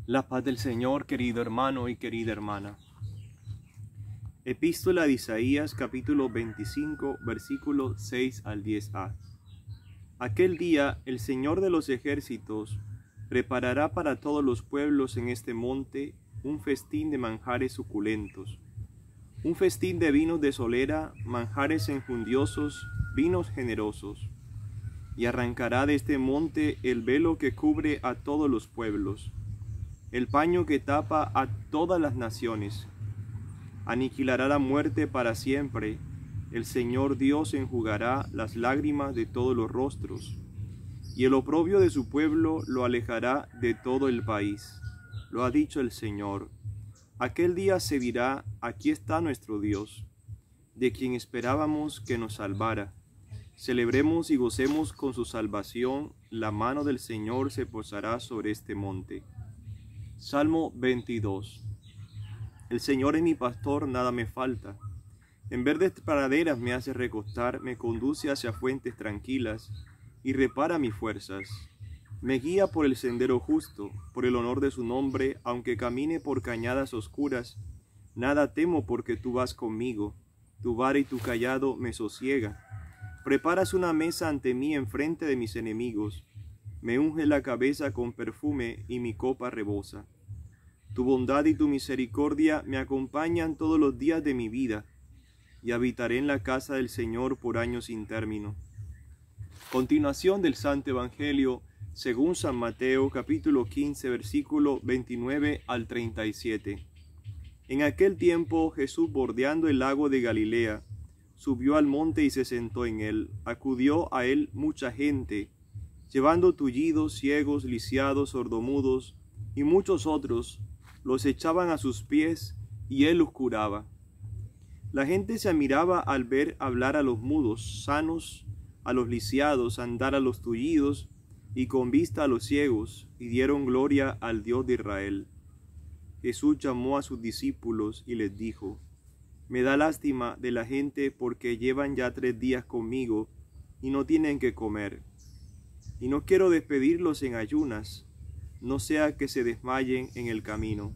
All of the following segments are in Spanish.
La paz del Señor, querido hermano y querida hermana. Epístola de Isaías, capítulo 25, versículos 6 al 10a. Aquel día el Señor de los ejércitos preparará para todos los pueblos en este monte un festín de manjares suculentos, un festín de vinos de solera, manjares enjundiosos, vinos generosos. Y arrancará de este monte el velo que cubre a todos los pueblos, el paño que tapa a todas las naciones. Aniquilará la muerte para siempre. El Señor Dios enjugará las lágrimas de todos los rostros, y el oprobio de su pueblo lo alejará de todo el país. Lo ha dicho el Señor. Aquel día se dirá: aquí está nuestro Dios, de quien esperábamos que nos salvara. Celebremos y gocemos con su salvación. La mano del Señor se posará sobre este monte. Salmo 22. El Señor es mi pastor, nada me falta. En verdes praderas me hace recostar, me conduce hacia fuentes tranquilas y repara mis fuerzas. Me guía por el sendero justo, por el honor de su nombre, aunque camine por cañadas oscuras. Nada temo porque tú vas conmigo, tu vara y tu cayado me sosiega. Preparas una mesa ante mí enfrente de mis enemigos. Me unge la cabeza con perfume y mi copa rebosa. Tu bondad y tu misericordia me acompañan todos los días de mi vida, y habitaré en la casa del Señor por años sin término. Continuación del Santo Evangelio según San Mateo, capítulo 15, versículo 29 al 37. En aquel tiempo Jesús, bordeando el lago de Galilea, subió al monte y se sentó en él. Acudió a él mucha gente, llevando tullidos, ciegos, lisiados, sordomudos, y muchos otros. Los echaban a sus pies, y él los curaba. La gente se admiraba al ver hablar a los mudos, sanos a los lisiados, andar a los tullidos, y con vista a los ciegos, y dieron gloria al Dios de Israel. Jesús llamó a sus discípulos y les dijo: me da lástima de la gente porque llevan ya 3 días conmigo y no tienen que comer. Y no quiero despedirlos en ayunas, no sea que se desmayen en el camino.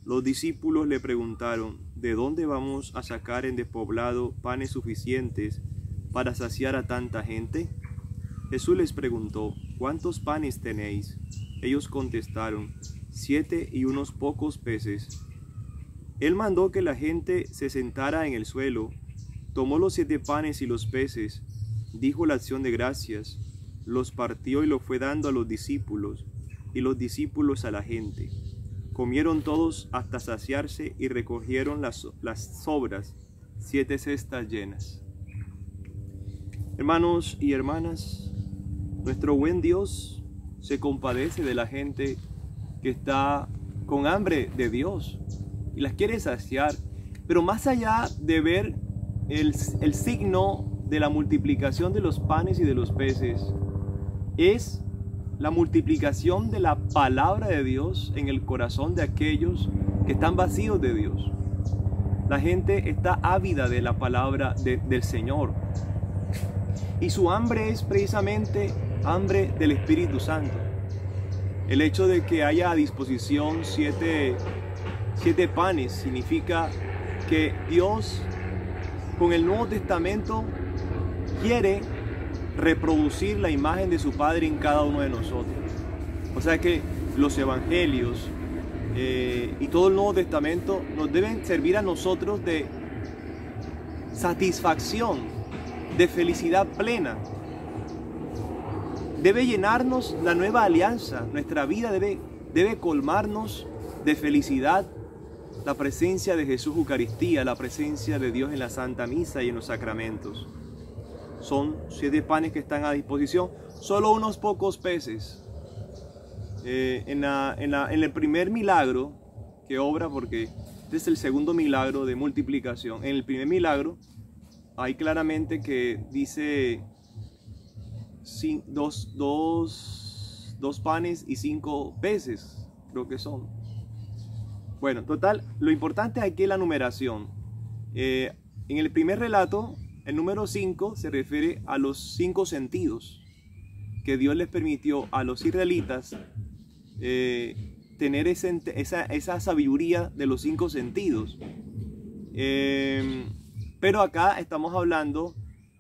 Los discípulos le preguntaron: ¿de dónde vamos a sacar en despoblado panes suficientes para saciar a tanta gente? Jesús les preguntó: ¿cuántos panes tenéis? Ellos contestaron: 7 y unos pocos peces. Él mandó que la gente se sentara en el suelo, tomó los 7 panes y los peces, dijo la acción de gracias, los partió y los fue dando a los discípulos, y los discípulos a la gente. Comieron todos hasta saciarse y recogieron las sobras, 7 cestas llenas. Hermanos y hermanas, nuestro buen Dios se compadece de la gente que está con hambre de Dios y las quiere saciar, pero más allá de ver el signo de la multiplicación de los panes y de los peces, es la multiplicación de la palabra de Dios en el corazón de aquellos que están vacíos de Dios. La gente está ávida de la palabra del Señor, y su hambre es precisamente hambre del Espíritu Santo. El hecho de que haya a disposición 7 panes significa que Dios, con el Nuevo Testamento, quiere reproducir la imagen de su Padre en cada uno de nosotros. O sea que los evangelios y todo el Nuevo Testamento nos deben servir a nosotros de satisfacción, de felicidad plena. Debe llenarnos la nueva alianza. Nuestra vida debe colmarnos de felicidad. La presencia de Jesús Eucaristía, la presencia de Dios en la Santa Misa y en los sacramentos. Son 7 panes que están a disposición, solo unos pocos peces. En el primer milagro que obra, porque este es el segundo milagro de multiplicación, en el primer milagro hay claramente que dice 2 panes y 5 peces, creo que son. Bueno, total, lo importante aquí es la numeración. En el primer relato, el número 5 se refiere a los 5 sentidos que Dios les permitió a los israelitas tener esa sabiduría de los 5 sentidos. Pero acá estamos hablando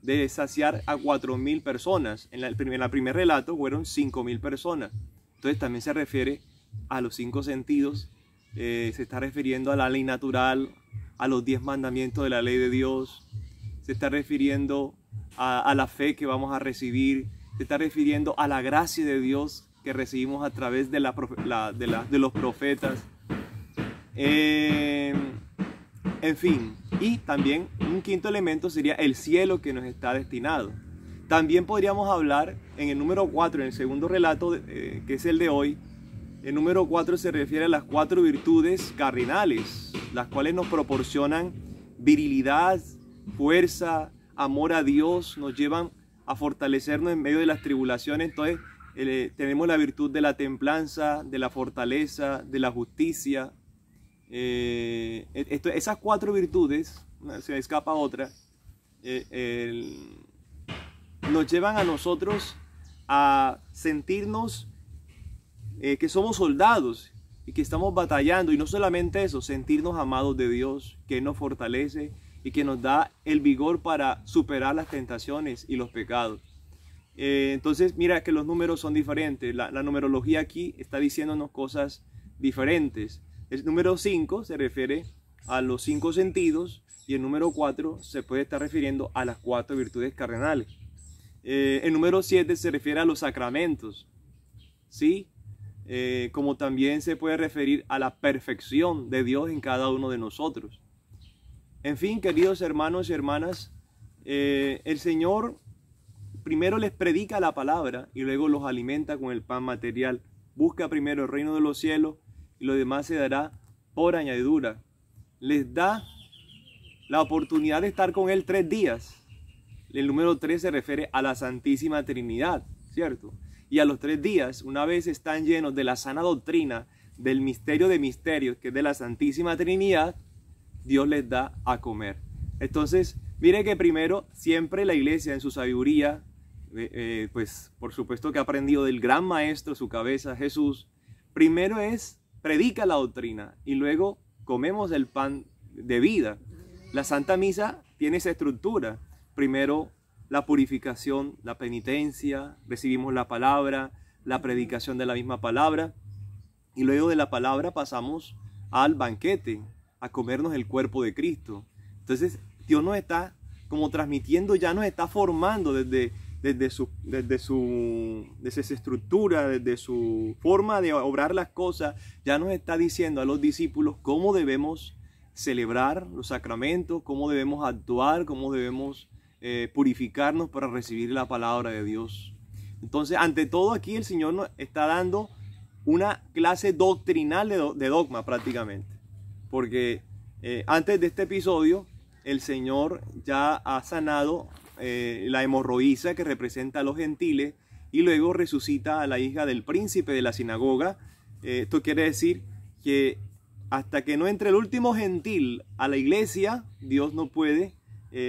de saciar a 4.000 personas. En el primer relato fueron 5.000 personas. Entonces también se refiere a los 5 sentidos. Se está refiriendo a la ley natural, a los 10 mandamientos de la ley de Dios. Se está refiriendo a la fe que vamos a recibir. Se está refiriendo a la gracia de Dios que recibimos a través de los profetas. En fin, y también un quinto elemento sería el cielo que nos está destinado. También podríamos hablar en el número 4, en el segundo relato, que es el de hoy. El número 4 se refiere a las 4 virtudes cardinales, las cuales nos proporcionan virilidad, fuerza, amor a Dios, nos llevan a fortalecernos en medio de las tribulaciones. Entonces tenemos la virtud de la templanza, de la fortaleza, de la justicia. Esas 4 virtudes, se me escapa otra, nos llevan a nosotros a sentirnos que somos soldados y que estamos batallando, y no solamente eso, sentirnos amados de Dios, que nos fortalece y que nos da el vigor para superar las tentaciones y los pecados. Entonces mira que los números son diferentes, la numerología aquí está diciéndonos cosas diferentes. El número 5 se refiere a los 5 sentidos y el número 4 se puede estar refiriendo a las 4 virtudes cardenales. El número 7 se refiere a los sacramentos, ¿sí? Como también se puede referir a la perfección de Dios en cada uno de nosotros. En fin, queridos hermanos y hermanas, el Señor primero les predica la palabra y luego los alimenta con el pan material. Busca primero el reino de los cielos y lo demás se dará por añadidura. Les da la oportunidad de estar con Él 3 días. El número 3 se refiere a la Santísima Trinidad, ¿cierto? Y a los 3 días, una vez están llenos de la sana doctrina del misterio de misterios, que es de la Santísima Trinidad, Dios les da a comer. Entonces, mire que primero, siempre la iglesia en su sabiduría, pues por supuesto que ha aprendido del gran maestro, su cabeza, Jesús, primero predica la doctrina y luego comemos el pan de vida. La Santa Misa tiene esa estructura. Primero la purificación, la penitencia, recibimos la palabra, la predicación de la misma palabra, y luego de la palabra pasamos al banquete, a comernos el cuerpo de Cristo. Entonces Dios nos está como transmitiendo, ya nos está formando desde esa estructura, desde su forma de obrar las cosas, ya nos está diciendo a los discípulos cómo debemos celebrar los sacramentos, cómo debemos actuar, cómo debemos purificarnos para recibir la palabra de Dios. Entonces, ante todo aquí el Señor nos está dando una clase doctrinal de dogma prácticamente, porque antes de este episodio el Señor ya ha sanado la hemorroísa que representa a los gentiles y luego resucita a la hija del príncipe de la sinagoga. Esto quiere decir que hasta que no entre el último gentil a la iglesia, Dios no puede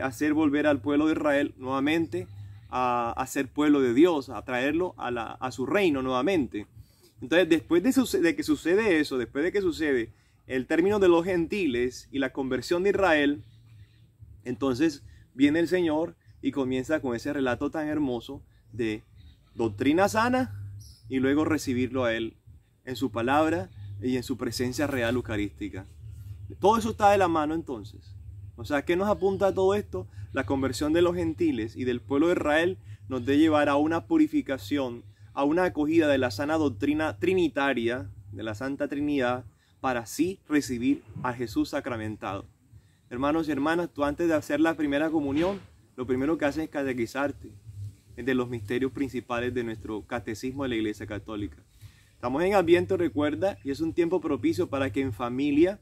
hacer volver al pueblo de Israel nuevamente a ser pueblo de Dios, a traerlo a su reino nuevamente. Entonces, después de que sucede eso, después de que sucede el término de los gentiles y la conversión de Israel, entonces viene el Señor y comienza con ese relato tan hermoso de doctrina sana y luego recibirlo a Él en su palabra y en su presencia real eucarística. Todo eso está de la mano entonces. O sea, ¿qué nos apunta a todo esto? La conversión de los gentiles y del pueblo de Israel nos debe llevar a una purificación, a una acogida de la sana doctrina trinitaria, de la Santa Trinidad, para así recibir a Jesús sacramentado. Hermanos y hermanas, tú antes de hacer la primera comunión, lo primero que haces es catequizarte de los misterios principales de nuestro catecismo de la Iglesia Católica. Estamos en Adviento, recuerda, y es un tiempo propicio para que en familia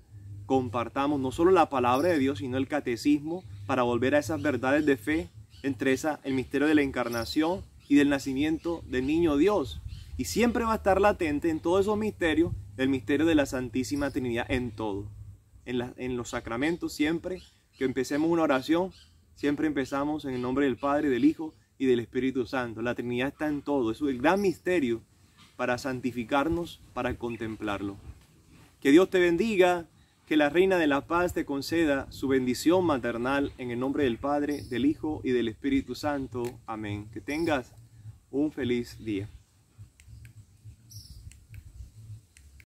compartamos no solo la palabra de Dios, sino el catecismo, para volver a esas verdades de fe, entre el misterio de la encarnación y del nacimiento del niño Dios. Y siempre va a estar latente en todos esos misterios el misterio de la Santísima Trinidad en todo. En los sacramentos, siempre que empecemos una oración, siempre empezamos en el nombre del Padre, del Hijo y del Espíritu Santo. La Trinidad está en todo. Eso es el gran misterio para santificarnos, para contemplarlo. Que Dios te bendiga, que la Reina de la Paz te conceda su bendición maternal en el nombre del Padre, del Hijo y del Espíritu Santo. Amén. Que tengas un feliz día.